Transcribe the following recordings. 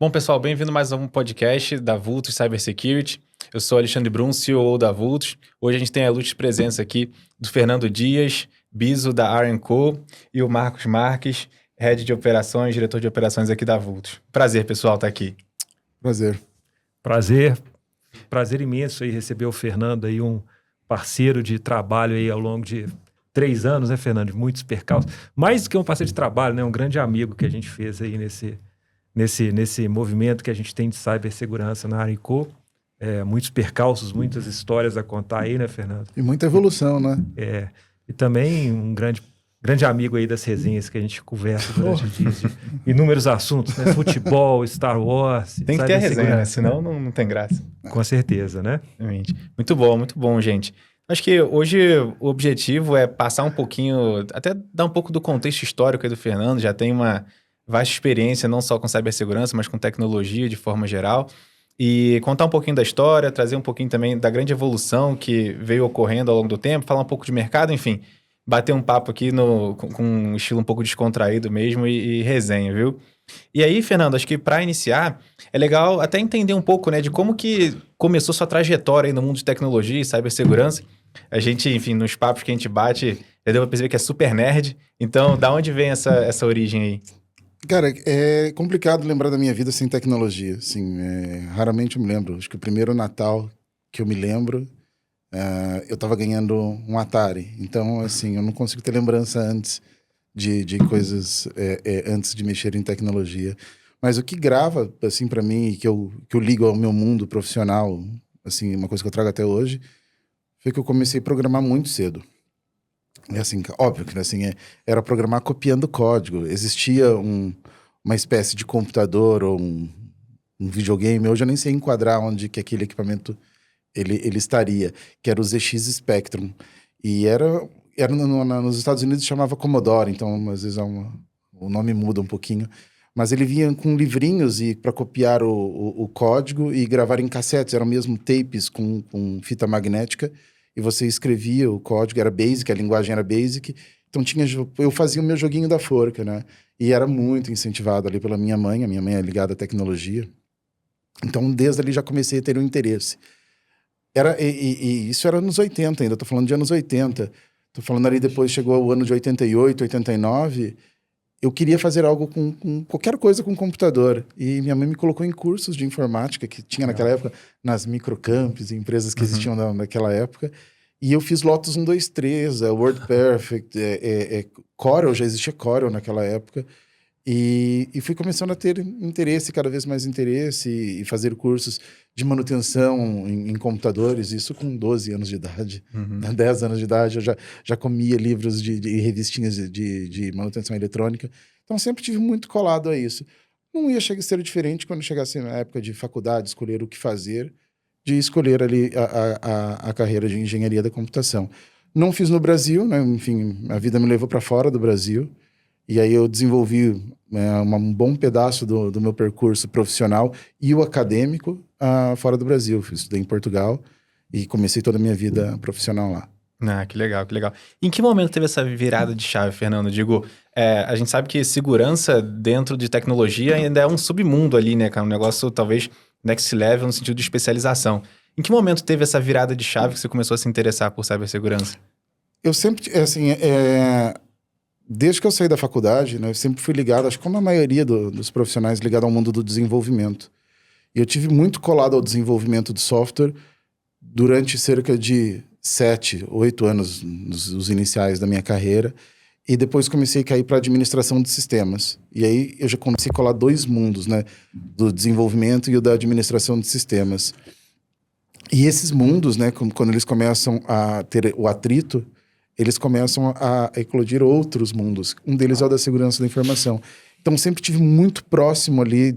Bom, pessoal, bem-vindo a mais um podcast da Vultus Cybersecurity. Eu sou Alexandre Brum, CEO da Vultus. Hoje a gente tem a ilustre presença aqui do Fernando Dias, BISO da R&Co, e o Marcos Marques, Head de Operações, diretor de operações aqui da Vultus. Prazer, pessoal, estar aqui. Prazer imenso aí receber o Fernando aí, um parceiro de trabalho aí ao longo de 3 anos, né, Fernando? Muitos percalços. Mais do que um parceiro de trabalho, né? Um grande amigo que a gente fez aí nesse movimento que a gente tem de cibersegurança na R&Co. Muitos percalços, muitas histórias a contar aí, né, Fernando? E muita evolução, né? E também um grande amigo aí das resenhas que a gente conversa durante o dia, de inúmeros assuntos, né? Futebol, Star Wars. Tem que ter a resenha, né? Senão não tem graça. Com certeza, né? Muito bom, gente. Acho que hoje o objetivo é passar um pouquinho, até dar um pouco do contexto histórico aí do Fernando. Já tem uma vasta experiência, não só com cibersegurança, mas com tecnologia de forma geral. E contar um pouquinho da história, trazer um pouquinho também da grande evolução que veio ocorrendo ao longo do tempo, falar um pouco de mercado, enfim, bater um papo aqui com um estilo um pouco descontraído mesmo e resenha, viu? E aí, Fernando, acho que para iniciar, é legal até entender um pouco, né, de como que começou sua trajetória aí no mundo de tecnologia e cibersegurança. A gente, enfim, nos papos que a gente bate, já deu pra perceber que é super nerd. Então, da onde vem essa origem aí? Cara, é complicado lembrar da minha vida sem tecnologia, assim, raramente eu me lembro. Acho que o primeiro Natal que eu me lembro, eu tava ganhando um Atari. Então, assim, eu não consigo ter lembrança antes de coisas, antes de mexer em tecnologia. Mas o que grava, assim, para mim, que eu ligo ao meu mundo profissional, assim, uma coisa que eu trago até hoje, foi que eu comecei a programar muito cedo. É assim, óbvio que assim, era programar copiando código. Existia uma espécie de computador ou um videogame. Hoje eu nem sei enquadrar onde que aquele equipamento ele estaria, que era o ZX Spectrum. E era nos Estados Unidos chamava Commodore, então às vezes o nome muda um pouquinho. Mas ele vinha com livrinhos para copiar o código e gravar em cassetes. Eram mesmo tapes com fita magnética. E você escrevia o código, era Basic, a linguagem era Basic. Então eu fazia o meu joguinho da forca, né? E era muito incentivado ali pela minha mãe. A minha mãe é ligada à tecnologia. Então, desde ali já comecei a ter um interesse. E isso era nos 80 ainda, tô falando de anos 80. Tô falando ali depois, chegou o ano de 88, 89. Eu queria fazer algo com qualquer coisa com computador. E minha mãe me colocou em cursos de informática que tinha naquela época, nas microcamps, empresas que existiam naquela época. E eu fiz Lotus 1, 2, 3, WordPerfect, Corel, já existia Corel naquela época. E fui começando a ter interesse, cada vez mais interesse, e fazer cursos de manutenção em computadores, isso com 12 anos de idade. 10 anos de idade eu já comia livros de revistinhas de manutenção eletrônica. Então sempre tive muito colado a isso. Não ia ser diferente quando chegasse na época de faculdade, escolher o que fazer, de escolher ali a carreira de engenharia da computação. Não fiz no Brasil, né? Enfim, a vida me levou para fora do Brasil. E aí eu desenvolvi um bom pedaço do meu percurso profissional e o acadêmico fora do Brasil. Estudei em Portugal e comecei toda a minha vida profissional lá. Que legal, que legal. Em que momento teve essa virada de chave, Fernando? Digo, a gente sabe que segurança dentro de tecnologia ainda é um submundo ali, né, cara? Um negócio talvez next level no sentido de especialização. Em que momento teve essa virada de chave que você começou a se interessar por cibersegurança? Eu sempre, assim, desde que eu saí da faculdade, né, eu sempre fui ligado, acho que como a maioria dos profissionais, ligado ao mundo do desenvolvimento. E eu tive muito colado ao desenvolvimento de software durante cerca de 7, 8 anos, os iniciais da minha carreira. E depois comecei a cair para administração de sistemas. E aí eu já comecei a colar 2 mundos, né? Do desenvolvimento e o da administração de sistemas. E esses mundos, né, quando eles começam a ter o atrito, eles começam a eclodir outros mundos. Um deles é o da segurança da informação. Então, sempre tive muito próximo ali,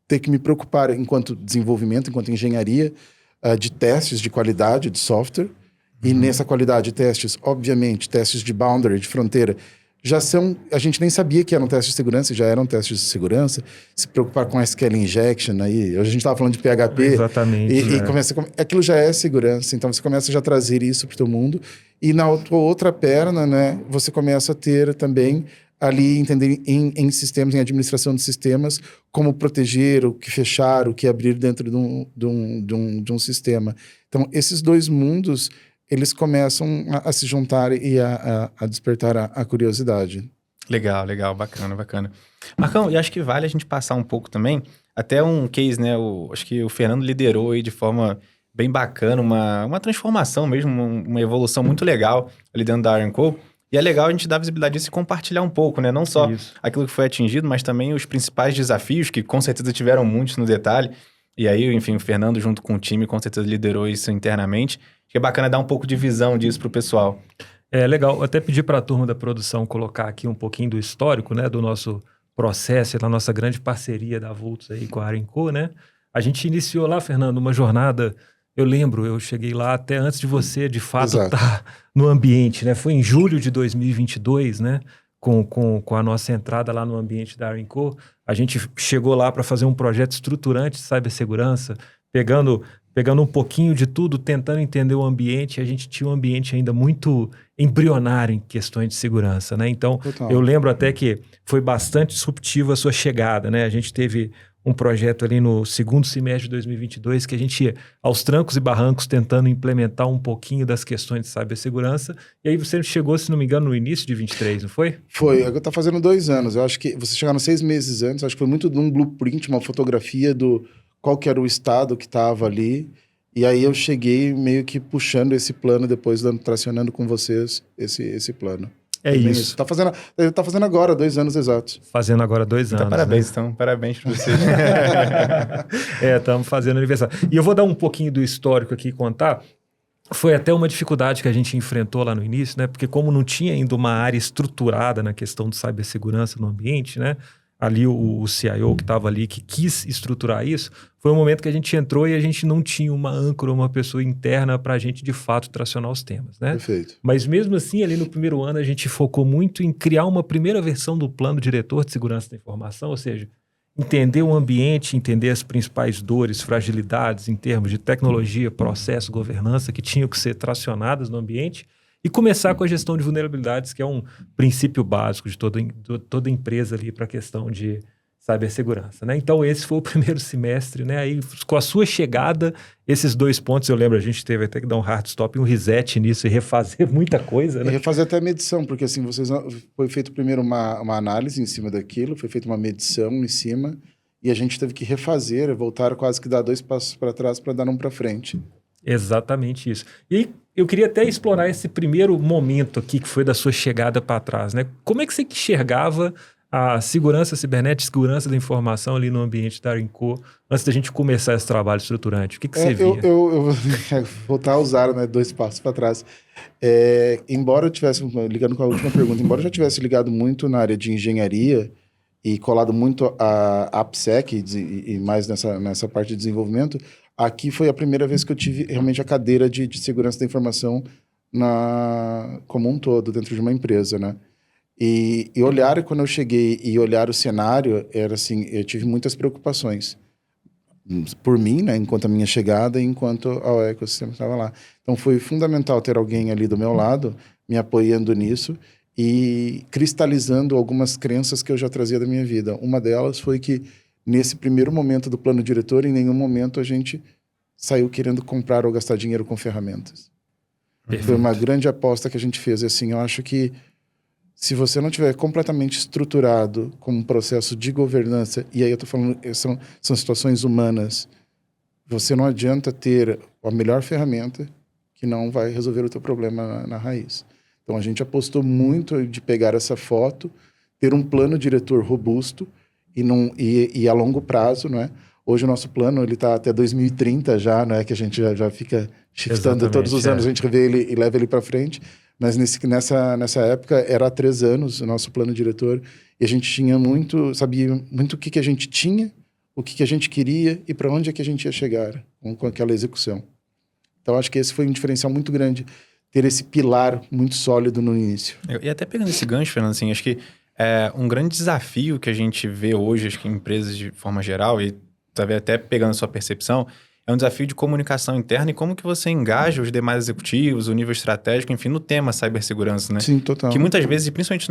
ter que me preocupar enquanto desenvolvimento, enquanto engenharia, de testes de qualidade de software. E nessa qualidade de testes, obviamente, testes de boundary, de fronteira, já são... A gente nem sabia que eram testes de segurança, já eram testes de segurança. Se preocupar com SQL injection, aí... Hoje a gente estava falando de PHP. Exatamente. E aquilo já é segurança. Então, você começa já a trazer isso para o teu mundo. E na outra perna, né, você começa a ter também ali entender em sistemas, em administração de sistemas, como proteger, o que fechar, o que abrir dentro de um sistema. Então, esses dois mundos, eles começam a se juntar e a despertar a curiosidade. Legal, legal, bacana, bacana. Marcão, e acho que vale a gente passar um pouco também, até um case, né? Acho que o Fernando liderou aí de forma bem bacana, uma transformação mesmo, uma evolução muito legal ali dentro da Iron Co. E é legal a gente dar visibilidade disso e compartilhar um pouco, né? Não só aquilo que foi atingido, mas também os principais desafios, que com certeza tiveram muitos no detalhe. E aí, enfim, o Fernando junto com o time com certeza liderou isso internamente. Acho que é bacana dar um pouco de visão disso pro pessoal. É legal, até pedir para a turma da produção colocar aqui um pouquinho do histórico, né, do nosso processo e da nossa grande parceria da Vultz aí com a Iron Co, né? A gente iniciou lá, Fernando, uma jornada, eu lembro, eu cheguei lá até antes de você, de fato, estar no ambiente, né? Foi em julho de 2022, né? Com a nossa entrada lá no ambiente da Iron Co, a gente chegou lá para fazer um projeto estruturante de cibersegurança, pegando um pouquinho de tudo, tentando entender o ambiente. A gente tinha um ambiente ainda muito embrionário em questões de segurança, né? Então, eu lembro até que foi bastante disruptiva a sua chegada, né? A gente teve um projeto ali no segundo semestre de 2022 que a gente ia aos trancos e barrancos tentando implementar um pouquinho das questões de cibersegurança. E aí você chegou, se não me engano, no início de 23, não foi? Foi. Agora tá fazendo 2 anos. Eu acho que você chegaram 6 meses antes. Acho que foi muito de um blueprint, uma fotografia do qual que era o estado que estava ali. E aí eu cheguei meio que puxando esse plano, depois tracionando com vocês esse plano. É isso. Tá fazendo agora 2 anos exatos. Fazendo agora 2 anos. Então, parabéns, né? então. Parabéns pra vocês. Estamos fazendo aniversário. E eu vou dar um pouquinho do histórico aqui e contar. Foi até uma dificuldade que a gente enfrentou lá no início, né? Porque como não tinha ainda uma área estruturada na questão de cibersegurança no ambiente, né? Ali o CIO que estava ali, que quis estruturar isso, foi um momento que a gente entrou e a gente não tinha uma âncora, uma pessoa interna para a gente, de fato, tracionar os temas, né? Perfeito. Mas mesmo assim, ali no primeiro ano, a gente focou muito em criar uma primeira versão do plano diretor de segurança da informação, ou seja, entender o ambiente, entender as principais dores, fragilidades em termos de tecnologia, processo, governança que tinham que ser tracionadas no ambiente, e começar com a gestão de vulnerabilidades, que é um princípio básico de toda empresa ali para a questão de cibersegurança, né? Então, esse foi o primeiro semestre, né? Aí, com a sua chegada, esses 2 pontos, eu lembro, a gente teve até que dar um hard stop e um reset nisso e refazer muita coisa, né? E refazer até a medição, porque assim, foi feito primeiro uma análise em cima daquilo, foi feita uma medição em cima, e a gente teve que refazer, voltar quase que dar 2 passos para trás para dar um para frente. Exatamente isso. E eu queria até explorar esse primeiro momento aqui, que foi da sua chegada para trás, né? Como é que você enxergava a segurança cibernética, segurança da informação ali no ambiente da Iron Co, antes da gente começar esse trabalho estruturante? O que você via? Eu vou voltar a usar, né, 2 passos para trás. Embora eu tivesse, ligando com a última pergunta, embora eu já tivesse ligado muito na área de engenharia e colado muito a AppSec e mais nessa parte de desenvolvimento, aqui foi a primeira vez que eu tive realmente a cadeira de segurança da informação como um todo, dentro de uma empresa, né? E olhar, quando eu cheguei e olhar o cenário, era assim, eu tive muitas preocupações. Por mim, né, enquanto a minha chegada e enquanto o ecossistema estava lá. Então foi fundamental ter alguém ali do meu lado, me apoiando nisso e cristalizando algumas crenças que eu já trazia da minha vida. Uma delas foi que, nesse primeiro momento do plano diretor, em nenhum momento a gente saiu querendo comprar ou gastar dinheiro com ferramentas. Perfeito. Foi uma grande aposta que a gente fez. Assim, eu acho que se você não tiver completamente estruturado como um processo de governança, e aí eu estou falando, são situações humanas, você não adianta ter a melhor ferramenta que não vai resolver o teu problema na raiz. Então a gente apostou muito de pegar essa foto, ter um plano diretor robusto e a longo prazo, não é? Hoje o nosso plano ele está até 2030 já, não é que a gente já fica shiftando todos os anos, a gente revê ele e leva ele para frente. Mas nessa época era há 3 anos o nosso plano diretor e a gente sabia muito o que a gente tinha, o que a gente queria e para onde é que a gente ia chegar com aquela execução. Então acho que esse foi um diferencial muito grande, ter esse pilar muito sólido no início. E até pegando esse gancho, Fernando, assim, acho que um grande desafio que a gente vê hoje, acho que em empresas de forma geral, e talvez até pegando a sua percepção, é um desafio de comunicação interna e como que você engaja os demais executivos, o nível estratégico, enfim, no tema cibersegurança, né? Sim, total. Que muitas vezes, principalmente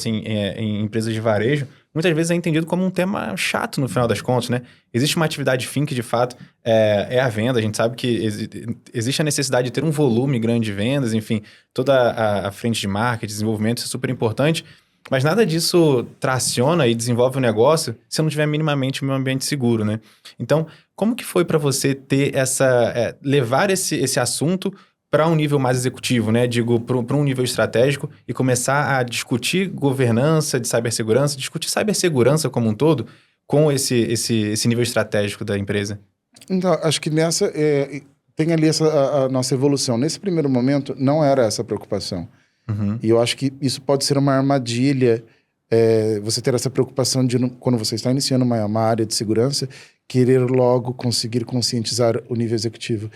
em empresas de varejo, muitas vezes é entendido como um tema chato no final das contas, né? Existe uma atividade fim que, de fato, é a venda. A gente sabe que existe a necessidade de ter um volume grande de vendas, enfim, toda a frente de marketing, desenvolvimento, isso é super importante. Mas nada disso traciona e desenvolve o negócio se não tiver minimamente um ambiente seguro, né? Então, como que foi para você ter levar esse assunto para um nível mais executivo, né? Digo, para um nível estratégico e começar a discutir governança de cibersegurança, discutir cibersegurança como um todo com esse nível estratégico da empresa? Então, acho que nessa tem ali a nossa evolução. Nesse primeiro momento, não era essa a preocupação. Uhum. E eu acho que isso pode ser uma armadilha, você ter essa preocupação de, quando você está iniciando uma área de segurança, querer logo conseguir conscientizar o nível executivo.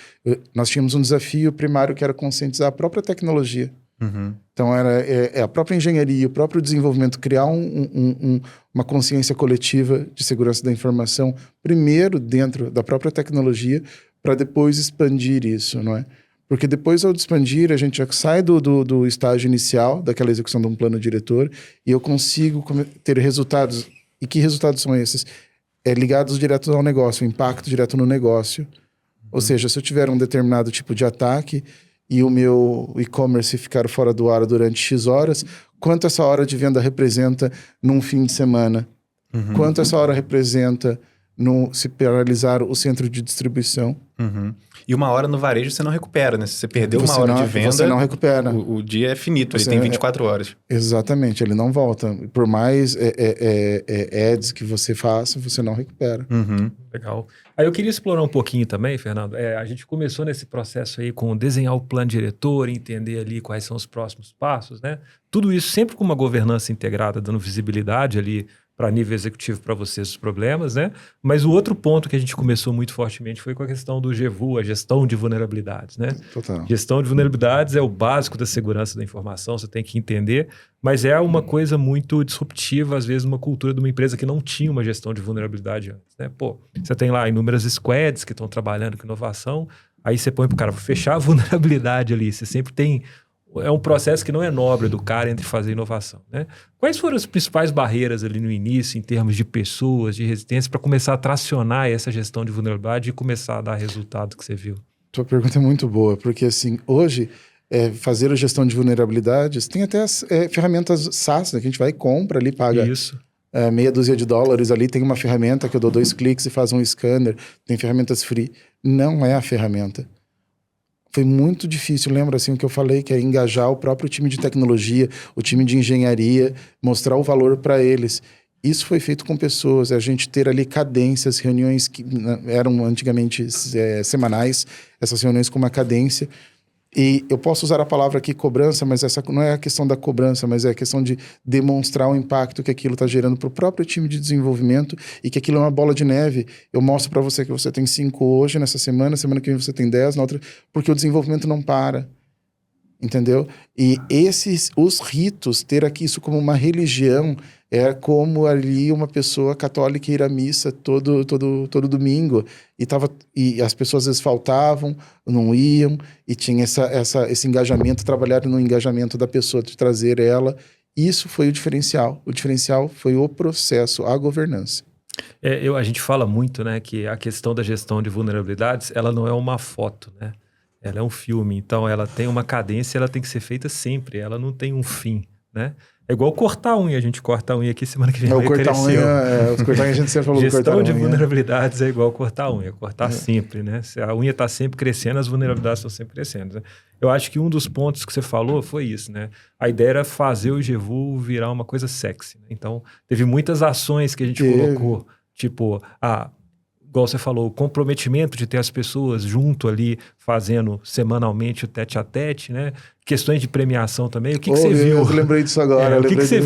Nós tínhamos um desafio primário que era conscientizar a própria tecnologia. Uhum. Então, era a própria engenharia, o próprio desenvolvimento, criar uma consciência coletiva de segurança da informação, primeiro dentro da própria tecnologia, para depois expandir isso, não é? Porque depois, ao expandir, a gente já sai do estágio inicial, daquela execução de um plano diretor, e eu consigo ter resultados. E que resultados são esses? Ligados direto ao negócio, impacto direto no negócio. Ou seja, se eu tiver um determinado tipo de ataque e o meu e-commerce ficar fora do ar durante X horas, quanto essa hora de venda representa num fim de semana? Uhum. Quanto essa hora representa se paralisar o centro de distribuição? Uhum. E uma hora no varejo você não recupera, né? Se você perdeu uma hora de venda, você não recupera. O dia é finito, ele tem 24 horas. Exatamente, ele não volta. Por mais ads que você faça, você não recupera. Uhum. Legal. Aí eu queria explorar um pouquinho também, Fernando. A gente começou nesse processo aí com desenhar o plano diretor, entender ali quais são os próximos passos, né? Tudo isso sempre com uma governança integrada, dando visibilidade ali para nível executivo para vocês os problemas, né? Mas o outro ponto que a gente começou muito fortemente foi com a questão do GVU, a gestão de vulnerabilidades, né? Total. Gestão de vulnerabilidades é o básico da segurança da informação, você tem que entender, mas é uma coisa muito disruptiva, às vezes, uma cultura de uma empresa que não tinha uma gestão de vulnerabilidade antes, né? Pô, você tem lá inúmeras squads que estão trabalhando com inovação, aí você põe para o cara fechar a vulnerabilidade ali, você sempre tem... É um processo que não é nobre do cara entre fazer inovação, né? Quais foram as principais barreiras ali no início, em termos de pessoas, de resistência, para começar a tracionar essa gestão de vulnerabilidade e começar a dar resultado que você viu? Tua pergunta é muito boa, porque assim, hoje, fazer a gestão de vulnerabilidades, tem até as ferramentas SaaS, né, que a gente vai e compra ali, paga Isso. meia dúzia de dólares ali, tem uma ferramenta que eu dou 2 cliques e faz um scanner, tem ferramentas free. Não é a ferramenta. Foi muito difícil, lembra assim o que eu falei, que é engajar o próprio time de tecnologia, o time de engenharia, mostrar o valor para eles. Isso foi feito com pessoas, a gente ter ali cadências, reuniões que eram antigamente semanais, essas reuniões com uma cadência. E eu posso usar a palavra aqui cobrança, mas essa não é a questão da cobrança, mas é a questão de demonstrar o impacto que aquilo está gerando para o próprio time de desenvolvimento e que aquilo é uma bola de neve. Eu mostro para você que você tem 5 hoje, nessa semana que vem você tem 10, na outra, porque o desenvolvimento não para. Entendeu? E os ritos, ter aqui isso como uma religião, é como ali uma pessoa católica ir à missa todo domingo, e as pessoas às vezes faltavam, não iam, e tinha esse engajamento, trabalhar no engajamento da pessoa, de trazer ela. Isso foi o diferencial. O diferencial foi o processo, a governança. A gente fala muito, né, que a questão da gestão de vulnerabilidades, ela não é uma foto, né? Ela é um filme, então ela tem uma cadência, ela tem que ser feita sempre, ela não tem um fim, né? É igual cortar a unha, a gente corta a unha aqui, semana que vem vai crescer. Os cortar unha, a gente sempre falou do cortar Gestão unha. de vulnerabilidades é igual cortar a unha, cortar sempre, né? Se a unha está sempre crescendo, as vulnerabilidades estão sempre crescendo, né? Eu acho que um dos pontos que você falou foi isso, né? A ideia era fazer o GVU virar uma coisa sexy, né? Então, teve muitas ações que a gente colocou, tipo, igual você falou, o comprometimento de ter as pessoas junto ali, fazendo semanalmente o tete-a-tete, né? Questões de premiação também. O que você viu? Eu lembrei disso agora.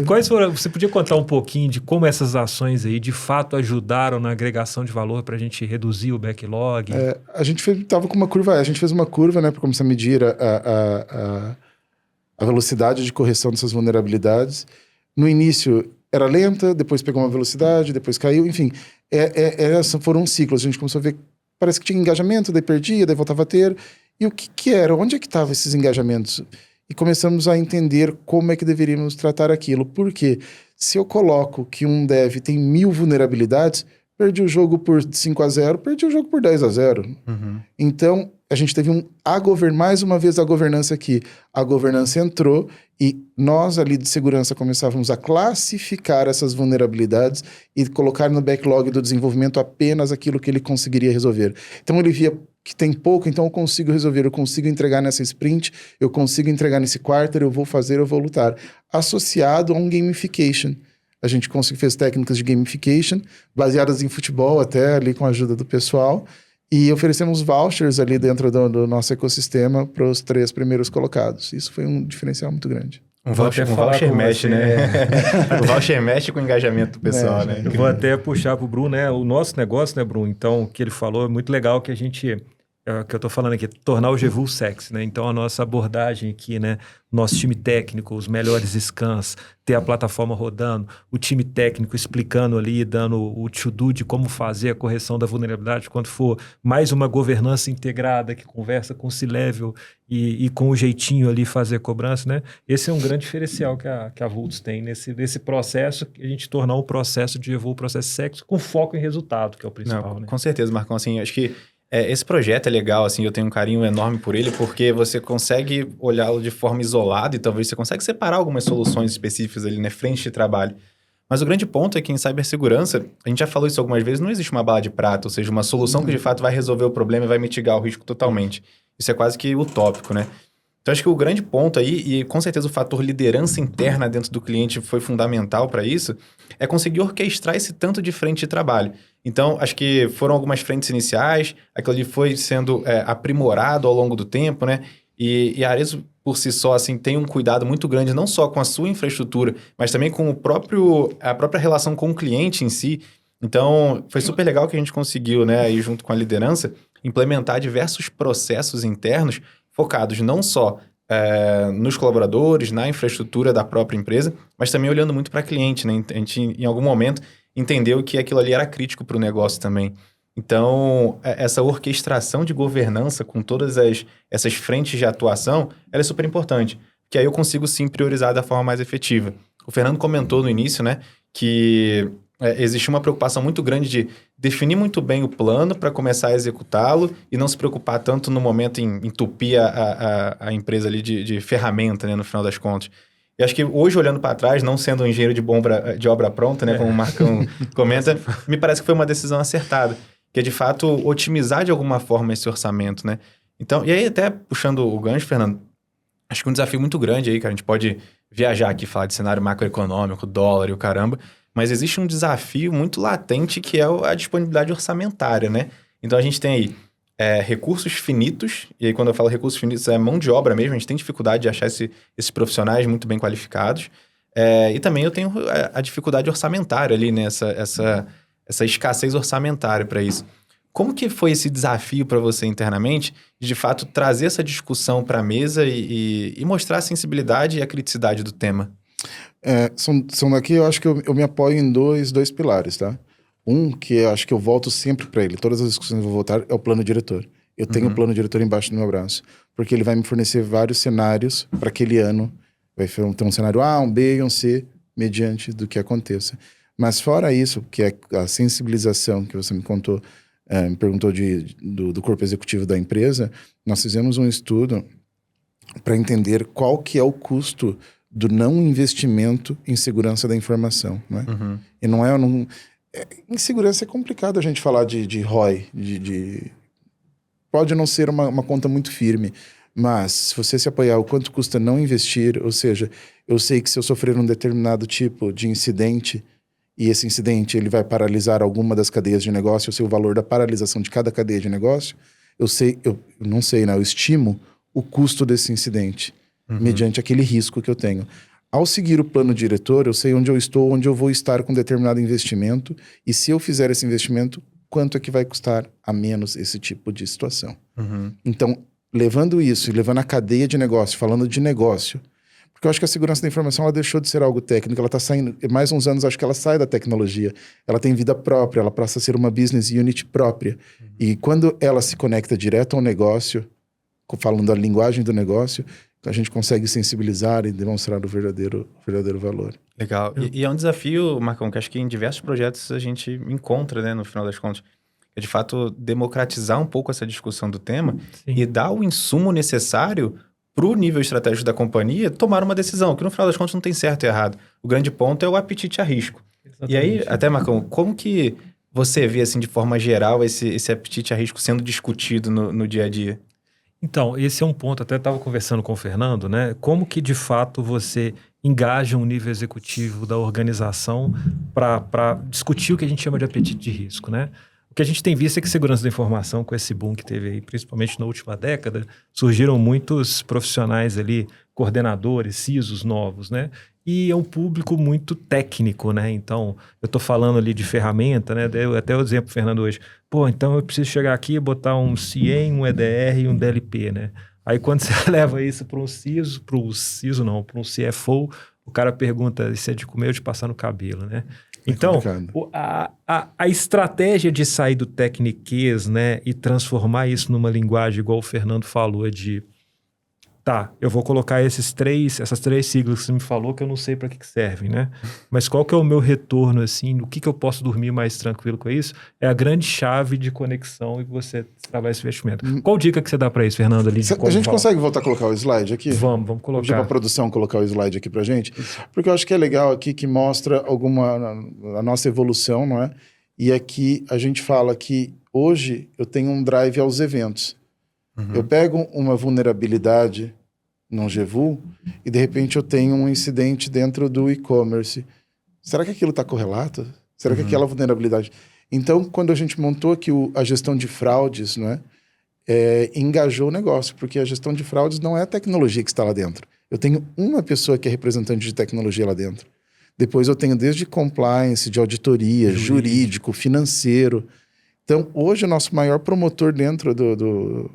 Quais foram? Você podia contar um pouquinho de como essas ações aí, de fato, ajudaram na agregação de valor para a gente reduzir o backlog? A gente estava com uma curva, a gente fez uma curva, né, para começar a medir a velocidade de correção dessas vulnerabilidades. No início era lenta, depois pegou uma velocidade, depois caiu, enfim... foram ciclos. A gente começou a ver parece que tinha engajamento, daí perdia, daí voltava a ter. E o que era? Onde é que estavam esses engajamentos? E começamos a entender como é que deveríamos tratar aquilo. Porque se eu coloco que um dev tem 1000 vulnerabilidades, perdi o jogo por 5-0, perdi o jogo por 10-0. Então, a gente teve mais uma vez a governança aqui. A governança entrou e nós ali de segurança começávamos a classificar essas vulnerabilidades e colocar no backlog do desenvolvimento apenas aquilo que ele conseguiria resolver. Então, ele via que tem pouco, então eu consigo resolver, eu consigo entregar nessa sprint, eu consigo entregar nesse quarter, eu vou fazer, eu vou lutar. Associado a um gamification. A gente fez técnicas de gamification, baseadas em futebol até, ali com a ajuda do pessoal, e oferecemos vouchers ali dentro do nosso ecossistema para os 3 primeiros colocados. Isso foi um diferencial muito grande. Um voucher mexe, né? O voucher mexe com o engajamento do pessoal, né? Eu vou até puxar pro Bruno, né? O nosso negócio, né, Bruno? Então, o que ele falou é muito legal que a gente... que eu tô falando aqui, tornar o GVU sexy, né? Então, a nossa abordagem aqui, né? Nosso time técnico, os melhores scans, ter a plataforma rodando, o time técnico explicando ali, dando o to-do de como fazer a correção da vulnerabilidade, quando for mais uma governança integrada que conversa com o C-Level e com o jeitinho ali fazer a cobrança, né? Esse é um grande diferencial que a Vultz tem nesse processo, a gente tornar o processo de GVU, o processo sexy, com foco em resultado, que é o principal, Não, né? com certeza, Marcão, assim, acho que esse projeto é legal, assim, eu tenho um carinho enorme por ele, porque você consegue olhá-lo de forma isolada e talvez você consegue separar algumas soluções específicas ali, né, frente de trabalho. Mas o grande ponto é que em cibersegurança, a gente já falou isso algumas vezes, não existe uma bala de prata, ou seja, uma solução que de fato vai resolver o problema e vai mitigar o risco totalmente. Isso é quase que utópico, né? Então, acho que o grande ponto aí, e com certeza o fator liderança interna dentro do cliente foi fundamental para isso, é conseguir orquestrar esse tanto de frente de trabalho. Então, acho que foram algumas frentes iniciais, aquilo ali foi sendo aprimorado ao longo do tempo, né? E a Arezzo, por si só, assim, tem um cuidado muito grande, não só com a sua infraestrutura, mas também com a própria relação com o cliente em si. Então, foi super legal que a gente conseguiu, né, aí junto com a liderança, implementar diversos processos internos focados não só nos colaboradores, na infraestrutura da própria empresa, mas também olhando muito para cliente, né? A gente, em algum momento, entendeu que aquilo ali era crítico para o negócio também. Então, essa orquestração de governança com todas essas frentes de atuação, ela é super importante, que aí eu consigo sim priorizar da forma mais efetiva. O Fernando comentou no início, né, que existe uma preocupação muito grande de definir muito bem o plano para começar a executá-lo e não se preocupar tanto no momento em entupir a empresa ali de ferramenta, né, no final das contas. E acho que hoje, olhando para trás, não sendo um engenheiro de obra pronta, né, como o Marcão comenta, me parece que foi uma decisão acertada, que é de fato otimizar de alguma forma esse orçamento, né? Então, e aí até puxando o gancho, Fernando, acho que um desafio muito grande aí, que a gente pode viajar aqui, falar de cenário macroeconômico, dólar e o caramba, mas existe um desafio muito latente que é a disponibilidade orçamentária, né? Então a gente tem aí recursos finitos, e aí quando eu falo recursos finitos é mão de obra mesmo, a gente tem dificuldade de achar esses profissionais muito bem qualificados, e também eu tenho a dificuldade orçamentária ali, né? Essa escassez orçamentária para isso. Como que foi esse desafio para você internamente, de fato trazer essa discussão para a mesa e mostrar a sensibilidade e a criticidade do tema? São daqui, eu acho que eu me apoio em dois pilares, tá? Um que eu acho que eu volto sempre para ele, todas as discussões eu vou voltar, é o plano diretor. Eu tenho o plano diretor embaixo do meu braço, porque ele vai me fornecer vários cenários para aquele ano. Vai ter um cenário A, um B e um C, mediante do que aconteça. Mas fora isso, que é a sensibilização que você me contou, me perguntou do corpo executivo da empresa, nós fizemos um estudo para entender qual que é o custo do não investimento em segurança da informação, né? E em segurança é complicado a gente falar de ROI, pode não ser uma conta muito firme, mas se você se apoiar o quanto custa não investir, ou seja, eu sei que se eu sofrer um determinado tipo de incidente, e esse incidente ele vai paralisar alguma das cadeias de negócio, eu sei o valor da paralisação de cada cadeia de negócio, eu estimo o custo desse incidente, mediante aquele risco que eu tenho. Ao seguir o plano diretor, eu sei onde eu estou, onde eu vou estar com determinado investimento, e se eu fizer esse investimento, quanto é que vai custar a menos esse tipo de situação. Então, levando isso e levando a cadeia de negócio, falando de negócio, Porque eu acho que a segurança da informação ela deixou de ser algo técnico, ela está saindo, mais uns anos acho que ela sai da tecnologia, ela tem vida própria, ela passa a ser uma business unit própria. E quando ela se conecta direto ao negócio, falando a linguagem do negócio, a gente consegue sensibilizar e demonstrar o verdadeiro valor. Legal. E é um desafio, Marcão, que acho que em diversos projetos a gente encontra, né, no final das contas. É, de fato, democratizar um pouco essa discussão do tema e dar o insumo necessário para o nível estratégico da companhia tomar uma decisão, que no final das contas não tem certo e errado. O grande ponto é o apetite a risco. Exatamente. E aí, até, Marcão, como que você vê, assim, de forma geral, esse apetite a risco sendo discutido no dia a dia? Então, esse é um ponto, até estava conversando com o Fernando, né? Como que de fato você engaja um nível executivo da organização para discutir o que a gente chama de apetite de risco, né? O que a gente tem visto é que segurança da informação, com esse boom que teve aí, principalmente na última década, surgiram muitos profissionais ali, coordenadores, CISOs novos, né? E é um público muito técnico, né? Então, eu estou falando ali de ferramenta, né? Até o exemplo, Fernando, hoje. Pô, então eu preciso chegar aqui e botar um CIEM, um EDR e um DLP, né? Aí quando você leva isso para um CISO, para um CFO, o cara pergunta se é de comer ou de passar no cabelo, né? Então, a estratégia de sair do tecniquez, né, e transformar isso numa linguagem, igual o Fernando falou, é de tá, eu vou colocar essas três siglas que você me falou que eu não sei para que servem, né? Mas qual que é o meu retorno, assim, o que eu posso dormir mais tranquilo com isso? É a grande chave de conexão e você trabalhar esse investimento. Qual dica que você dá para isso, Fernando? Ali a gente consegue voltar a colocar o slide aqui? Vamos colocar. Vou pedir para a produção colocar o slide aqui para gente, porque eu acho que é legal aqui que mostra a nossa evolução, não é? E aqui a gente fala que hoje eu tenho um drive aos eventos. Eu pego uma vulnerabilidade num GVU e de repente eu tenho um incidente dentro do e-commerce. Será que aquilo está correlato? Será que aquela vulnerabilidade... Então, quando a gente montou aqui a gestão de fraudes, não é? Engajou o negócio, porque a gestão de fraudes não é a tecnologia que está lá dentro. Eu tenho uma pessoa que é representante de tecnologia lá dentro. Depois eu tenho desde compliance, de auditoria, jurídico, financeiro. Então, hoje o nosso maior promotor dentro do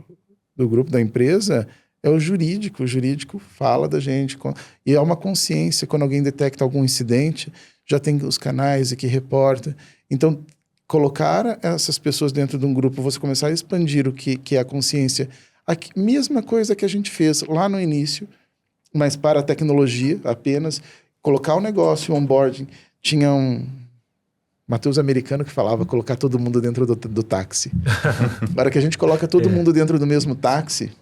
grupo da empresa é o jurídico. O jurídico fala da gente. E é uma consciência. Quando alguém detecta algum incidente, já tem os canais que reporta. Então, colocar essas pessoas dentro de um grupo, você começar a expandir o que é a consciência. A mesma coisa que a gente fez lá no início, mas para a tecnologia apenas. Colocar o negócio, o onboarding. Tinha um Matheus americano que falava colocar todo mundo dentro do táxi. Na hora que a gente coloca todo mundo dentro do mesmo táxi,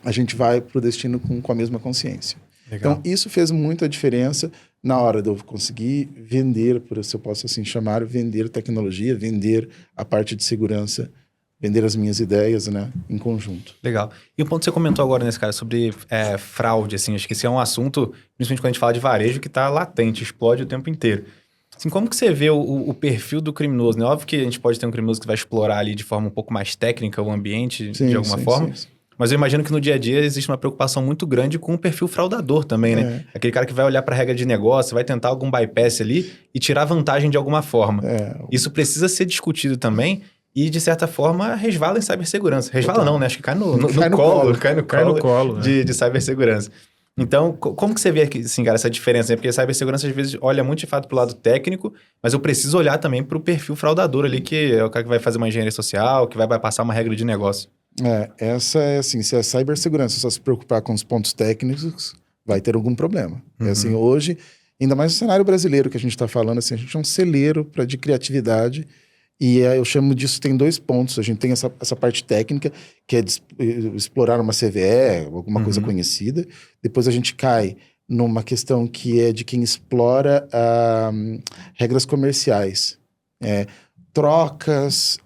a gente vai para o destino com a mesma consciência. Legal. Então, isso fez muita diferença na hora de eu conseguir vender, se eu posso assim chamar, vender tecnologia, vender a parte de segurança, vender as minhas ideias, né, em conjunto. Legal. E o ponto que você comentou agora, nesse cara, sobre fraude, assim, acho que esse é um assunto, principalmente quando a gente fala de varejo, que está latente, explode o tempo inteiro. Assim, como que você vê o perfil do criminoso, né? Óbvio que a gente pode ter um criminoso que vai explorar ali de forma um pouco mais técnica o ambiente, de alguma forma. Sim. Mas eu imagino que no dia a dia existe uma preocupação muito grande com o perfil fraudador também, né? Aquele cara que vai olhar para a regra de negócio, vai tentar algum bypass ali e tirar vantagem de alguma forma. Isso precisa ser discutido também e, de certa forma, resvala em cibersegurança. Resvala não, né? Acho que cai no colo de cibersegurança. Então, como que você vê aqui, assim, cara, essa diferença? Né? Porque a cibersegurança, às vezes, olha muito de fato pro lado técnico, mas eu preciso olhar também pro perfil fraudador ali, que é o cara que vai fazer uma engenharia social, que vai passar uma regra de negócio. Essa é assim, se a cibersegurança só se preocupar com os pontos técnicos, vai ter algum problema. Assim, hoje, ainda mais no cenário brasileiro que a gente está falando, assim, a gente é um celeiro de criatividade. E eu chamo disso, tem 2 pontos. A gente tem essa parte técnica, que é de explorar uma CVE, alguma coisa conhecida. Depois a gente cai numa questão que é de quem explora regras comerciais. Trocas,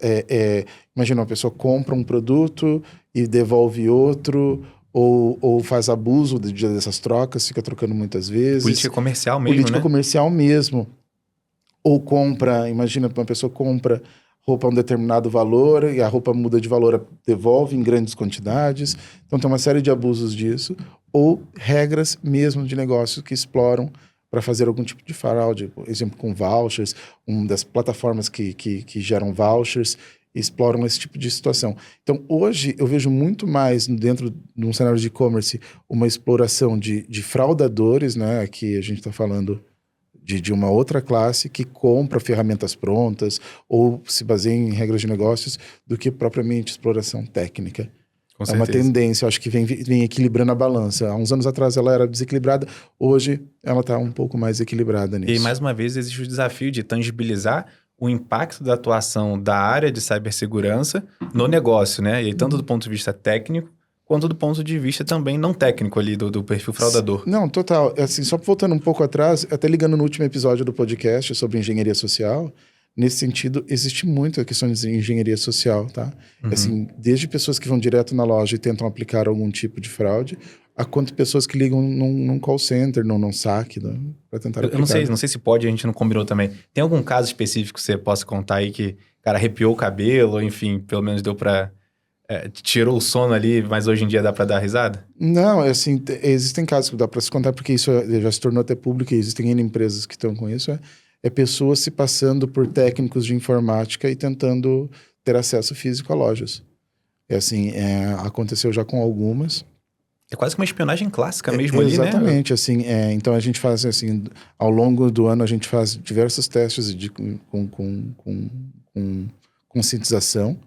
imagina, uma pessoa compra um produto e devolve outro, ou faz abuso dessas trocas, fica trocando muitas vezes. Política comercial mesmo, Política comercial mesmo. Ou compra, imagina, uma pessoa compra roupa a um determinado valor e a roupa muda de valor, devolve em grandes quantidades. Então tem uma série de abusos disso. Ou regras mesmo de negócio que exploram para fazer algum tipo de fraude. Por exemplo, com vouchers, uma das plataformas que geram vouchers. e exploram esse tipo de situação. Então, hoje, eu vejo muito mais dentro de um cenário de e-commerce uma exploração de fraudadores, né? Aqui a gente está falando de uma outra classe que compra ferramentas prontas ou se baseia em regras de negócios do que propriamente exploração técnica. Com É uma certeza. tendência, eu acho que vem equilibrando a balança. Há uns anos atrás ela era desequilibrada, hoje ela está um pouco mais equilibrada nisso. E mais uma vez existe o desafio de tangibilizar o impacto da atuação da área de cibersegurança no negócio, né? E aí, tanto do ponto de vista técnico, quanto do ponto de vista também não técnico ali do perfil fraudador. Não, total. Assim, só voltando um pouco atrás, até ligando no último episódio do podcast sobre engenharia social, nesse sentido, existe muita questão de engenharia social, tá? Assim, desde pessoas que vão direto na loja e tentam aplicar algum tipo de fraude, a quanto pessoas que ligam num call center, num saque, né, para tentar aplicar. Eu não sei se pode, a gente não combinou também. Tem algum caso específico que você possa contar aí que, cara, arrepiou o cabelo, ou enfim, pelo menos deu pra... tirou o sono ali, mas hoje em dia dá pra dar risada? Não, assim, existem casos que dá para se contar, porque isso já se tornou até público, e existem N empresas que estão com isso, é pessoas se passando por técnicos de informática e tentando ter acesso físico a lojas. Aconteceu já com algumas. É quase que uma espionagem clássica mesmo ali, né? Exatamente, assim, então a gente faz, assim, ao longo do ano a gente faz diversos testes com conscientização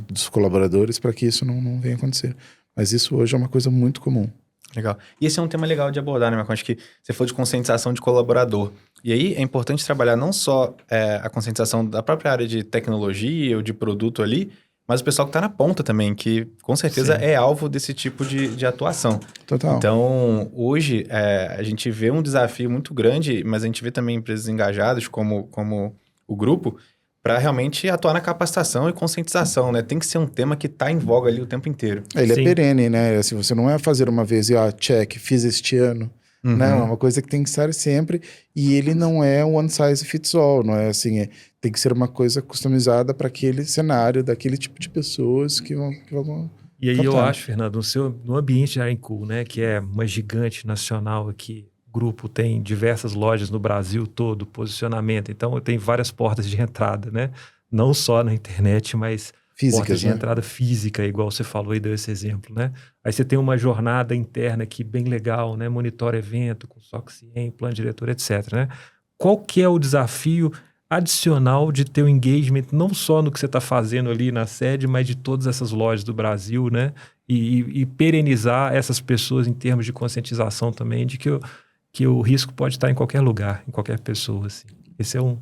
dos colaboradores para que isso não venha acontecer. Mas isso hoje é uma coisa muito comum. Legal. E esse é um tema legal de abordar, né, Marco? Acho que você falou de conscientização de colaborador. E aí é importante trabalhar não só a conscientização da própria área de tecnologia ou de produto ali, mas o pessoal que está na ponta também, que com certeza Sim. é alvo desse tipo de atuação. Total. Então, hoje, a gente vê um desafio muito grande, mas a gente vê também empresas engajadas, como o grupo, para realmente atuar na capacitação e conscientização, né? Tem que ser um tema que está em voga ali o tempo inteiro. Ele Sim. é perene, né? Assim, você não é fazer uma vez e, check, fiz este ano. Não, é uma coisa que tem que estar sempre. E ele não é one size fits all, não é assim, tem que ser uma coisa customizada para aquele cenário, daquele tipo de pessoas que vão E aí eu captar. acho, Fernando, no ambiente da Incool, né, que é uma gigante nacional aqui, o grupo tem diversas lojas no Brasil todo, posicionamento, então tem várias portas de entrada, né? Não só na internet, mas portas Físicas, de né? entrada física, igual você falou e deu esse exemplo, né? Aí você tem uma jornada interna aqui bem legal, né? Monitora evento, com SOC-CIEM, plano diretor, etc, né? Qual que é o desafio adicional de ter o engagement, não só no que você está fazendo ali na sede, mas de todas essas lojas do Brasil, né? E perenizar essas pessoas em termos de conscientização também, de que o risco pode estar em qualquer lugar, em qualquer pessoa, assim. Esse é um...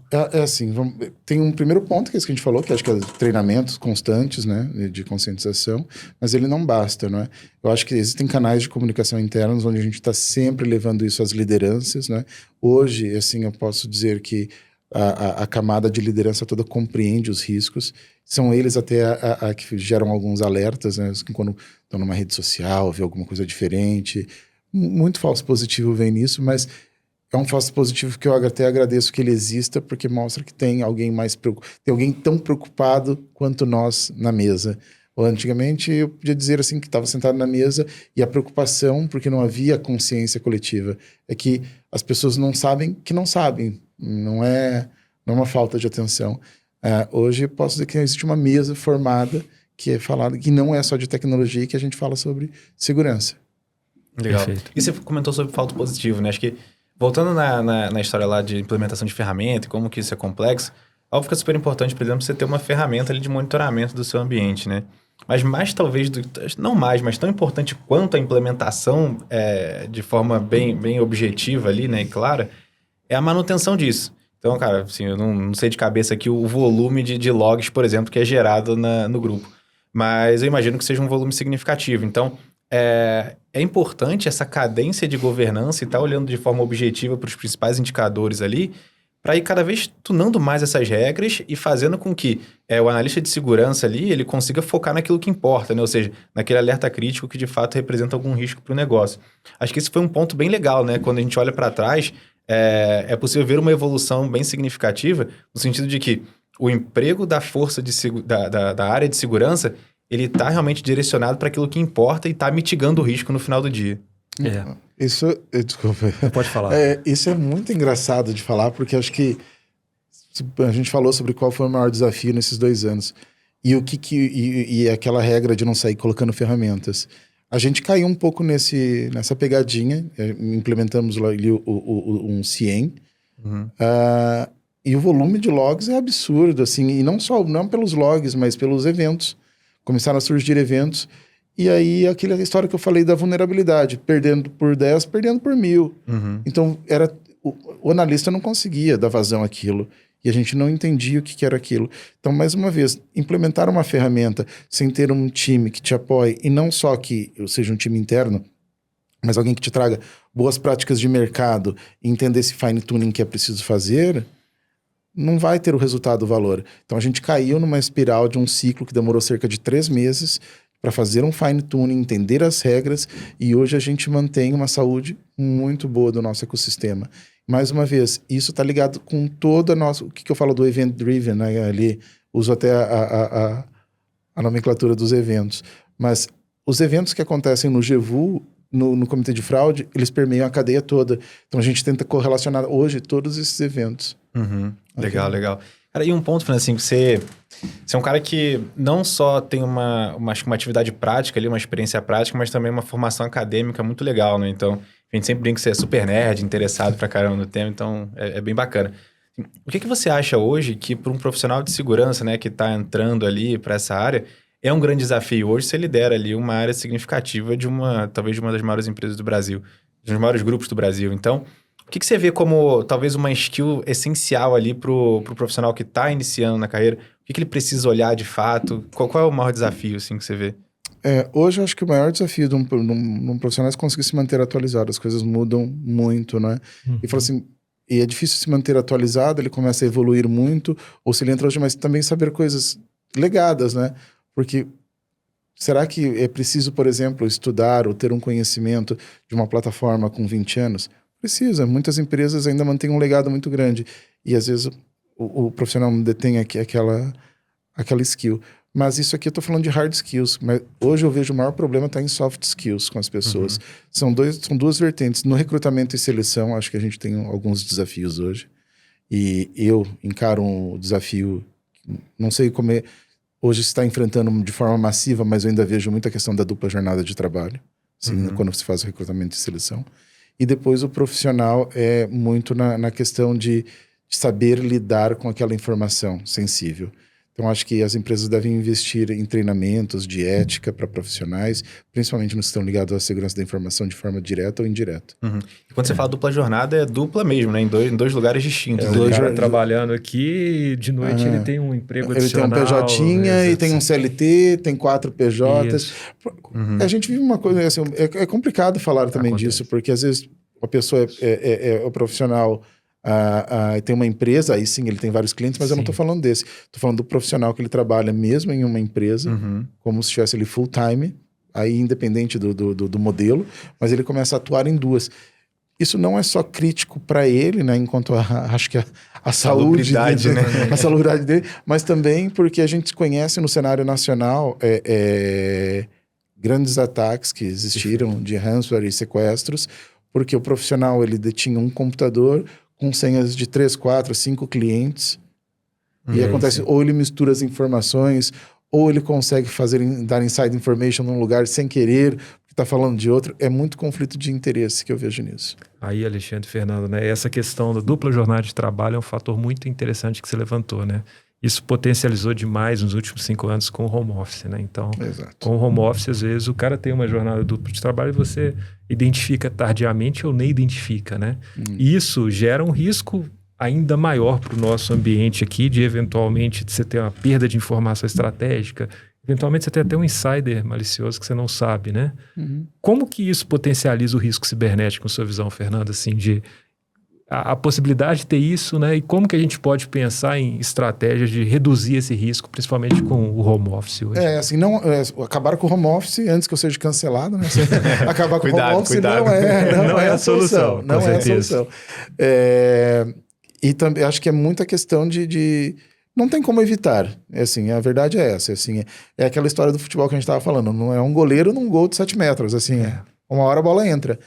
Tem um primeiro ponto, que é isso que a gente falou, que acho que é treinamentos constantes, né, de conscientização, mas ele não basta, não é? Eu acho que existem canais de comunicação internos onde a gente está sempre levando isso às lideranças, né? Hoje, assim, eu posso dizer que a camada de liderança toda compreende os riscos, são eles até a que geram alguns alertas, né? Quando estão numa rede social, vê alguma coisa diferente, muito falso positivo vem nisso, mas é um falso positivo que eu até agradeço que ele exista, porque mostra que tem alguém tem alguém tão preocupado quanto nós na mesa. Ou antigamente eu podia dizer assim que estava sentado na mesa e a preocupação, porque não havia consciência coletiva, é que as pessoas não sabem que não sabem, não é uma falta de atenção. Hoje eu posso dizer que existe uma mesa formada que é falada, que não é só de tecnologia, que a gente fala sobre segurança. Legal. Perfeito. E você comentou sobre falso positivo, né? Acho que, voltando na história lá de implementação de ferramenta e como que isso é complexo, óbvio que é super importante, por exemplo, você ter uma ferramenta ali de monitoramento do seu ambiente, né? Mas mais talvez, não mais, mas tão importante quanto a implementação de forma bem objetiva ali, né, e clara, é a manutenção disso. Então, cara, assim, eu não sei de cabeça aqui o volume de logs, por exemplo, que é gerado no grupo. Mas eu imagino que seja um volume significativo. Então, é importante essa cadência de governança e estar olhando de forma objetiva para os principais indicadores ali, para ir cada vez tunando mais essas regras e fazendo com que o analista de segurança ali, ele consiga focar naquilo que importa, né? Ou seja, naquele alerta crítico que de fato representa algum risco para o negócio. Acho que esse foi um ponto bem legal, né? Quando a gente olha para trás, é possível ver uma evolução bem significativa, no sentido de que o emprego da força da área de segurança, ele está realmente direcionado para aquilo que importa e está mitigando o risco no final do dia. Isso, desculpa. Pode falar. Isso é muito engraçado de falar, porque acho que a gente falou sobre qual foi o maior desafio nesses 2 anos. E aquela regra de não sair colocando ferramentas. A gente caiu um pouco nessa pegadinha, implementamos lá ali um CIEM, e o volume de logs é absurdo, assim, e não pelos logs, mas pelos eventos. Começaram a surgir eventos, e aí aquela história que eu falei da vulnerabilidade, perdendo por 10, perdendo por 1000. Então, o analista não conseguia dar vazão àquilo, e a gente não entendia o que era aquilo. Então, mais uma vez, implementar uma ferramenta sem ter um time que te apoie, e não só que seja um time interno, mas alguém que te traga boas práticas de mercado e entender esse fine-tuning que é preciso fazer, não vai ter o resultado, o valor. Então, a gente caiu numa espiral de um ciclo que demorou cerca de 3 meses para fazer um fine-tuning, entender as regras, e hoje a gente mantém uma saúde muito boa do nosso ecossistema. Mais uma vez, isso está ligado com toda a nossa... O que eu falo do event-driven, né? Ali, uso até a nomenclatura dos eventos. Mas os eventos que acontecem no GVU, no comitê de fraude, eles permeiam a cadeia toda. Então, a gente tenta correlacionar hoje todos esses eventos. Legal, legal. Cara, e um ponto, Fernando, assim, você é um cara que não só tem uma atividade prática ali, uma experiência prática, mas também uma formação acadêmica muito legal, né? Então, a gente sempre brinca que você é super nerd, interessado pra caramba no tema, então é bem bacana. O que você acha hoje que para um profissional de segurança, né, que tá entrando ali para essa área, é um grande desafio? Hoje você lidera ali uma área significativa talvez de uma das maiores empresas do Brasil, dos maiores grupos do Brasil. Então, o que você vê como talvez uma skill essencial ali pro profissional que está iniciando na carreira? O que ele precisa olhar de fato? Qual é o maior desafio assim, que você vê? Hoje eu acho que o maior desafio de um profissional é conseguir se manter atualizado. As coisas mudam muito, né? E fala assim, e é difícil se manter atualizado, ele começa a evoluir muito, ou se ele entra hoje, mas também saber coisas legadas, né? Porque será que é preciso, por exemplo, estudar ou ter um conhecimento de uma plataforma com 20 anos? Precisa. Muitas empresas ainda mantêm um legado muito grande. E às vezes o profissional não detém aquela skill. Mas isso aqui eu estou falando de hard skills. Mas hoje eu vejo o maior problema está em soft skills com as pessoas. São duas vertentes. No recrutamento e seleção, acho que a gente tem alguns desafios hoje. E eu encaro um desafio, não sei como hoje se está enfrentando de forma massiva, mas eu ainda vejo muita questão da dupla jornada de trabalho, assim, quando se faz o recrutamento e seleção. E depois o profissional é muito na questão de saber lidar com aquela informação sensível. Então, acho que as empresas devem investir em treinamentos de ética para profissionais, principalmente nos que estão ligados à segurança da informação de forma direta ou indireta. E quando você fala dupla jornada, é dupla mesmo, né? Em dois lugares distintos. O cara trabalhando aqui, de noite ele tem um emprego adicional. Ele tem um PJ e tem um CLT, tem 4 PJs. A gente vive uma coisa, assim, é complicado falar também disso, porque às vezes a pessoa é o profissional... tem uma empresa, aí sim, ele tem vários clientes, mas eu não estou falando desse. Estou falando do profissional que ele trabalha mesmo em uma empresa, como se estivesse ali full time, aí independente do modelo, mas ele começa a atuar em 2. Isso não é só crítico para ele, né, enquanto acho que a saúde dele, né? A salubridade dele, mas também porque a gente conhece no cenário nacional grandes ataques que existiram de ransomware e sequestros, porque o profissional ele detinha um computador com senhas de 3, 4, 5 clientes. E acontece, ou ele mistura as informações, ou ele consegue dar inside information num lugar sem querer, porque está falando de outro. É muito conflito de interesse que eu vejo nisso. Aí, Alexandre e Fernando, né? Essa questão da dupla jornada de trabalho é um fator muito interessante que você levantou, né? Isso potencializou demais nos últimos 5 anos com o home office, né? Então, com o home office, às vezes, o cara tem uma jornada dupla de trabalho e você identifica tardiamente ou nem identifica, né? E isso gera um risco ainda maior para o nosso ambiente aqui, de eventualmente você ter uma perda de informação estratégica, eventualmente você tem até um insider malicioso que você não sabe, né? Como que isso potencializa o risco cibernético, com sua visão, Fernando, assim, de... A possibilidade de ter isso, né? E como que a gente pode pensar em estratégias de reduzir esse risco, principalmente com o home office hoje? Assim, acabar com o home office antes que eu seja cancelado, né? Acabar com o home office não é a solução. Não é a solução. E também acho que é muita questão de não tem como evitar. Assim, a verdade é essa. Assim, é aquela história do futebol que a gente estava falando. Não é um goleiro num gol de 7 metros. Assim, uma hora a bola entra.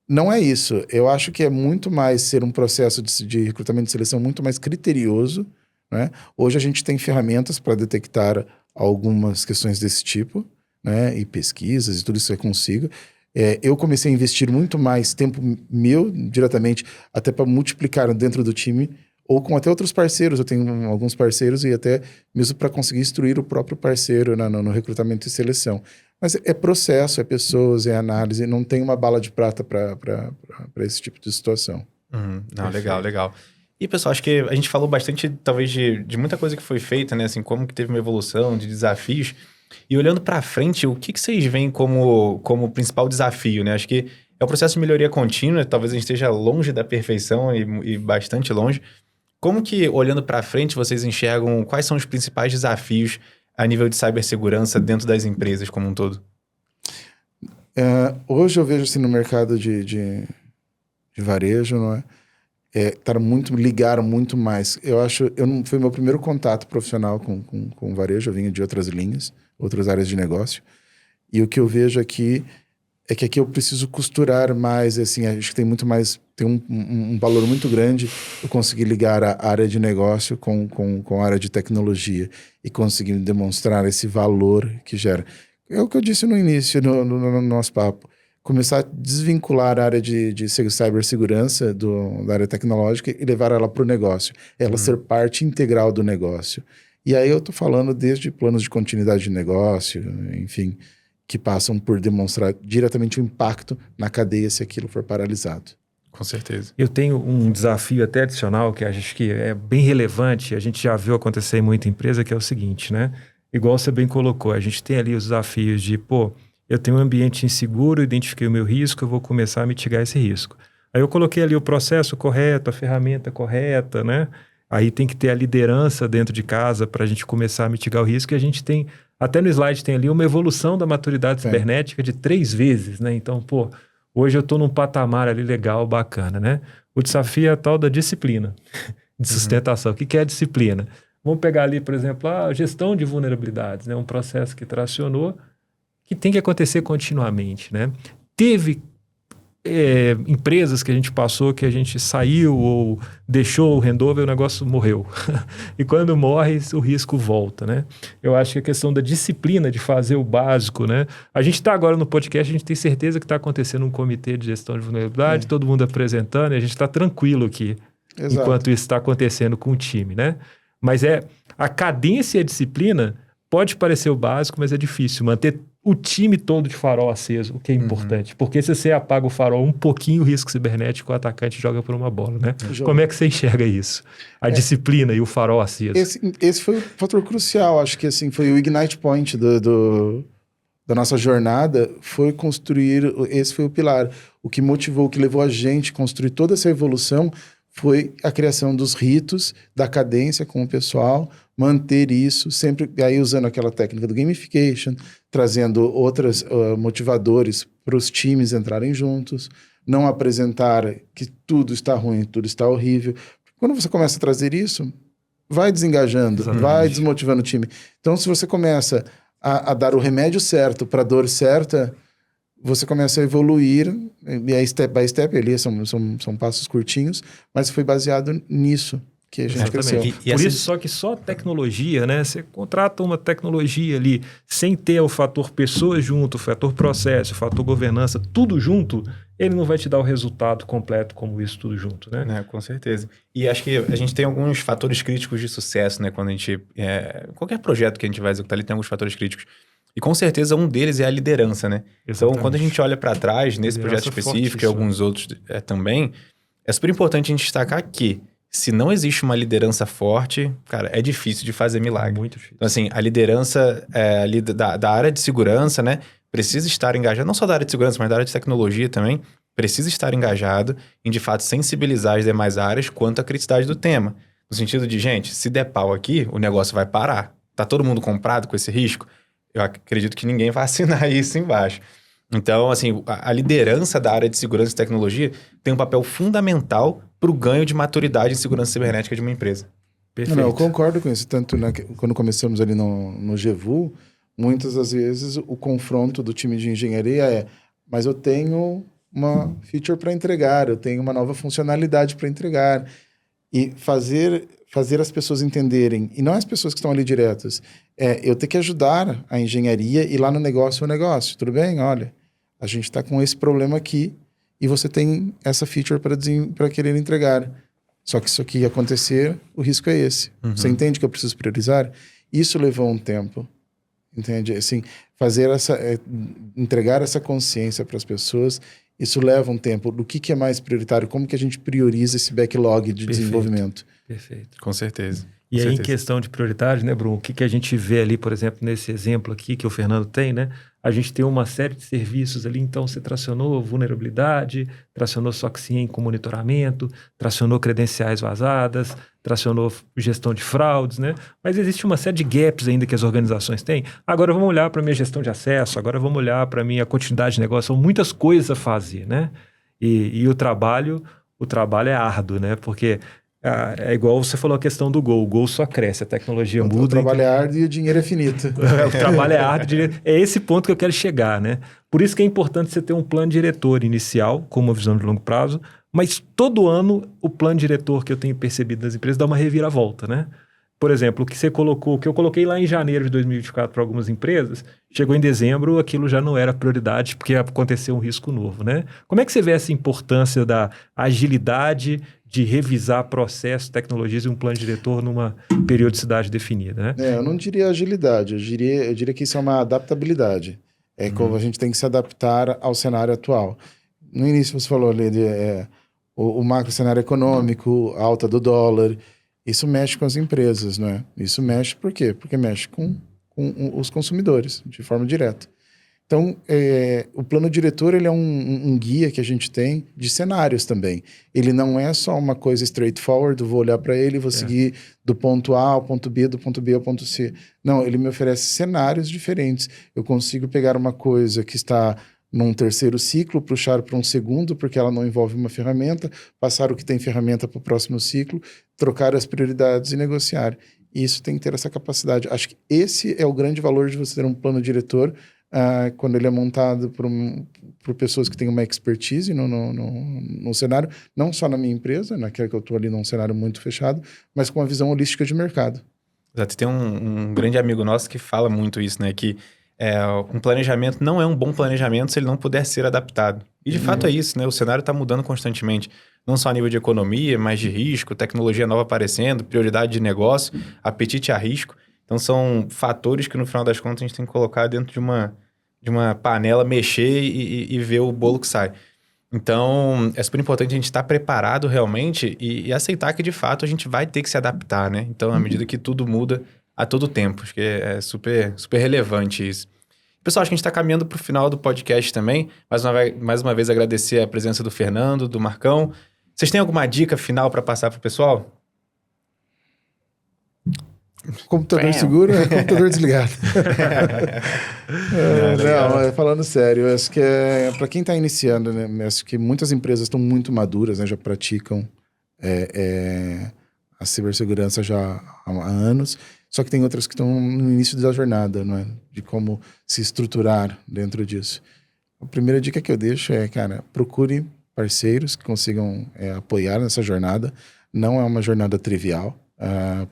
Não é isso. Eu acho que é muito mais ser um processo de recrutamento e seleção muito mais criterioso, né? Hoje a gente tem ferramentas para detectar algumas questões desse tipo, né? E pesquisas e tudo isso eu consigo. Eu comecei a investir muito mais tempo meu diretamente, até para multiplicar dentro do time, ou com até outros parceiros. Eu tenho alguns parceiros e até mesmo para conseguir instruir o próprio parceiro no recrutamento e seleção. Mas é processo, é pessoas, é análise, não tem uma bala de prata para esse tipo de situação. Não, legal. E, pessoal, acho que a gente falou bastante, talvez, de muita coisa que foi feita, né? Assim, como que teve uma evolução, de desafios. E olhando para frente, o que vocês veem como principal desafio, né? Acho que é o processo de melhoria contínua, talvez a gente esteja longe da perfeição e bastante longe. Como que, olhando para frente, vocês enxergam quais são os principais desafios a nível de cibersegurança dentro das empresas como um todo? Hoje eu vejo assim no mercado de varejo, não é? Ligaram muito mais. Foi meu primeiro contato profissional com varejo, eu vinha de outras linhas, outras áreas de negócio. E o que eu vejo aqui é que aqui eu preciso costurar mais, assim, acho que tem muito mais, tem um valor muito grande eu conseguir ligar a área de negócio com a área de tecnologia e conseguir demonstrar esse valor que gera. É o que eu disse no início, no nosso papo. Começar a desvincular a área de cibersegurança da área tecnológica e levar ela para o negócio. Ela ser parte integral do negócio. E aí eu estou falando desde planos de continuidade de negócio, enfim, que passam por demonstrar diretamente o impacto na cadeia se aquilo for paralisado. Com certeza. Eu tenho um desafio até adicional que acho que é bem relevante, a gente já viu acontecer em muita empresa, que é o seguinte, né? Igual você bem colocou, a gente tem ali os desafios de, eu tenho um ambiente inseguro, identifiquei o meu risco, eu vou começar a mitigar esse risco. Aí eu coloquei ali o processo correto, a ferramenta correta, né? Aí tem que ter a liderança dentro de casa para a gente começar a mitigar o risco. E a gente tem, até no slide tem ali uma evolução da maturidade cibernética de 3 vezes, né? Então, hoje eu estou num patamar ali legal, bacana, né? O desafio é a tal da disciplina de sustentação. O que é a disciplina? Vamos pegar ali, por exemplo, a gestão de vulnerabilidades, né? Um processo que tracionou, que tem que acontecer continuamente, né? Teve empresas que a gente passou, que a gente saiu ou deixou o handover, o negócio morreu. E quando morre, o risco volta, né? Eu acho que a questão da disciplina de fazer o básico, né? A gente está agora no podcast, a gente tem certeza que está acontecendo um comitê de gestão de vulnerabilidade, todo mundo apresentando, e a gente está tranquilo aqui, enquanto isso está acontecendo com o time, né? Mas a cadência e a disciplina pode parecer o básico, mas é difícil manter o time todo de farol aceso, o que é importante. Porque se você apaga o farol um pouquinho, o risco cibernético, o atacante joga por uma bola, né? Como é que você enxerga isso? A disciplina e o farol aceso. Esse foi o fator crucial, acho que assim, foi o ignite point da nossa jornada, foi construir, esse foi o pilar. O que motivou, o que levou a gente a construir toda essa evolução foi a criação dos ritos, da cadência com o pessoal, manter isso, sempre aí usando aquela técnica do gamification, trazendo outros motivadores para os times entrarem juntos, não apresentar que tudo está ruim, tudo está horrível. Quando você começa a trazer isso, vai desengajando, vai desmotivando o time. Então, se você começa a dar o remédio certo para a dor certa, você começa a evoluir, e aí step by step, ali são passos curtinhos, mas foi baseado nisso que a gente cresceu. Por isso, só tecnologia, né? Você contrata uma tecnologia ali, sem ter o fator pessoas junto, o fator processo, o fator governança, tudo junto, ele não vai te dar o resultado completo como isso tudo junto, né? Com certeza. E acho que a gente tem alguns fatores críticos de sucesso, né? Quando a gente... qualquer projeto que a gente vai executar ali tem alguns fatores críticos. E com certeza um deles é a liderança, né? Exatamente. Então, quando a gente olha para trás, nesse projeto específico e alguns outros também, é super importante a gente destacar que se não existe uma liderança forte, cara, é difícil de fazer milagre. Muito difícil. Então, assim, a liderança ali da área de segurança, né? Precisa estar engajada, não só da área de segurança, mas da área de tecnologia também, precisa estar engajado em, de fato, sensibilizar as demais áreas quanto à criticidade do tema. No sentido de, gente, se der pau aqui, o negócio vai parar. Tá todo mundo comprado com esse risco? Eu acredito que ninguém vai assinar isso embaixo. Então, assim, a liderança da área de segurança e tecnologia tem um papel fundamental para o ganho de maturidade em segurança cibernética de uma empresa. Perfeito. Não, eu concordo com isso. Tanto quando começamos ali no GVU, muitas das vezes o confronto do time de engenharia mas eu tenho uma feature para entregar, eu tenho uma nova funcionalidade para entregar. E fazer fazer as pessoas entenderem, e não as pessoas que estão ali diretas, eu ter que ajudar a engenharia e lá no negócio, tudo bem? Olha, a gente está com esse problema aqui e você tem essa feature para querer entregar. Só que isso aqui acontecer, o risco é esse. Você entende que eu preciso priorizar? Isso levou um tempo, entende? Assim, entregar essa consciência para as pessoas, isso leva um tempo. Do que é mais prioritário? Como que a gente prioriza esse backlog de desenvolvimento? Perfeito. Com certeza. E aí, em questão de prioridade, né, Bruno? O que a gente vê ali, por exemplo, nesse exemplo aqui que o Fernando tem, né? A gente tem uma série de serviços ali, então você tracionou vulnerabilidade, tracionou SOC com monitoramento, tracionou credenciais vazadas, tracionou gestão de fraudes, né? Mas existe uma série de gaps ainda que as organizações têm. Agora vamos olhar para a minha gestão de acesso, agora vamos olhar para a minha continuidade de negócio. São muitas coisas a fazer, né? E o trabalho é árduo, né? Porque é igual você falou a questão do Gol. O Gol só cresce, a tecnologia muda. O trabalho é árduo e o dinheiro é finito. O trabalho é árduo. É esse ponto que eu quero chegar, né? Por isso que é importante você ter um plano diretor inicial, com uma visão de longo prazo, mas todo ano o plano diretor que eu tenho percebido nas empresas dá uma reviravolta, né? Por exemplo, o que você colocou, o que eu coloquei lá em janeiro de 2024 para algumas empresas, chegou em dezembro, aquilo já não era prioridade, porque aconteceu um risco novo, né? Como é que você vê essa importância da agilidade de revisar processos, tecnologias e um plano diretor numa periodicidade definida, né? Eu não diria agilidade, eu diria que isso é uma adaptabilidade. Como a gente tem que se adaptar ao cenário atual. No início você falou ali o macro cenário econômico, a alta do dólar, isso mexe com as empresas, não é? Isso mexe por quê? Porque mexe com os consumidores, de forma direta. Então, o plano diretor ele é um guia que a gente tem de cenários também. Ele não é só uma coisa straightforward, vou olhar para ele e vou seguir do ponto A ao ponto B, do ponto B ao ponto C. Não, ele me oferece cenários diferentes. Eu consigo pegar uma coisa que está num terceiro ciclo, puxar para um segundo, porque ela não envolve uma ferramenta, passar o que tem ferramenta para o próximo ciclo, trocar as prioridades e negociar. E isso tem que ter essa capacidade. Acho que esse é o grande valor de você ter um plano diretor, quando ele é montado por pessoas que têm uma expertise no cenário, não só na minha empresa, naquela que eu estou ali num cenário muito fechado, mas com uma visão holística de mercado. Exato. Tem um grande amigo nosso que fala muito isso, né? Que um planejamento não é um bom planejamento se ele não puder ser adaptado. E de fato é isso, né? O cenário está mudando constantemente. Não só a nível de economia, mas de risco, tecnologia nova aparecendo, prioridade de negócio, apetite a risco. Então são fatores que no final das contas a gente tem que colocar dentro de uma panela, mexer e ver o bolo que sai. Então é super importante a gente estar preparado realmente e aceitar que de fato a gente vai ter que se adaptar, né? Então à medida que tudo muda a todo tempo, acho que é super, super relevante isso. Pessoal, acho que a gente está caminhando para o final do podcast também. Mais uma vez agradecer a presença do Fernando, do Marcão. Vocês têm alguma dica final para passar para o pessoal? Computador seguro, computador desligado. Falando sério, eu acho que para quem está iniciando, né, acho que muitas empresas estão muito maduras, né, já praticam a cibersegurança já há anos, só que tem outras que estão no início da jornada, não é? De como se estruturar dentro disso. A primeira dica que eu deixo é, cara, procure parceiros que consigam apoiar nessa jornada. Não é uma jornada trivial,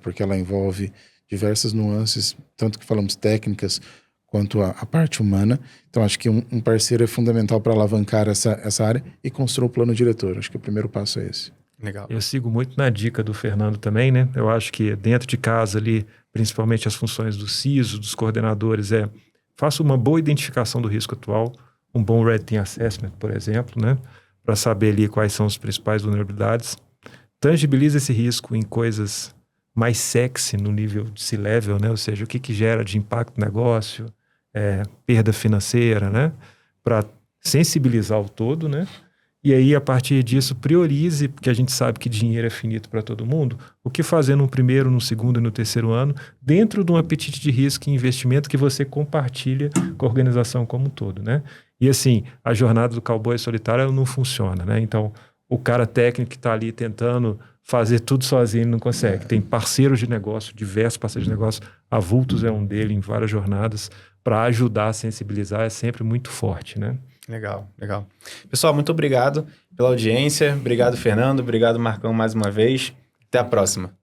porque ela envolve diversas nuances, tanto que falamos técnicas, quanto a parte humana. Então, acho que um parceiro é fundamental para alavancar essa área e construir um plano diretor. Acho que o primeiro passo é esse. Legal. Eu sigo muito na dica do Fernando também, né? Eu acho que dentro de casa ali, principalmente as funções do CISO, dos coordenadores, faça uma boa identificação do risco atual, um bom Red Team Assessment, por exemplo, né? Para saber ali quais são as principais vulnerabilidades. Tangibilize esse risco em coisas mais sexy no nível de C-level, né? Ou seja, o que gera de impacto no negócio, perda financeira, né? Para sensibilizar o todo, né? E aí, a partir disso, priorize, porque a gente sabe que dinheiro é finito para todo mundo, o que fazer no primeiro, no segundo e no terceiro ano, dentro de um apetite de risco e investimento que você compartilha com a organização como um todo, né? E assim, a jornada do cowboy solitário ela não funciona, né? Então, o cara técnico que está ali tentando fazer tudo sozinho não consegue. Tem parceiros de negócio, diversos parceiros de negócio, a Vultus é um dele em várias jornadas, para ajudar a sensibilizar é sempre muito forte, né? Legal, legal. Pessoal, muito obrigado pela audiência. Obrigado, Fernando. Obrigado, Marcão, mais uma vez. Até a próxima.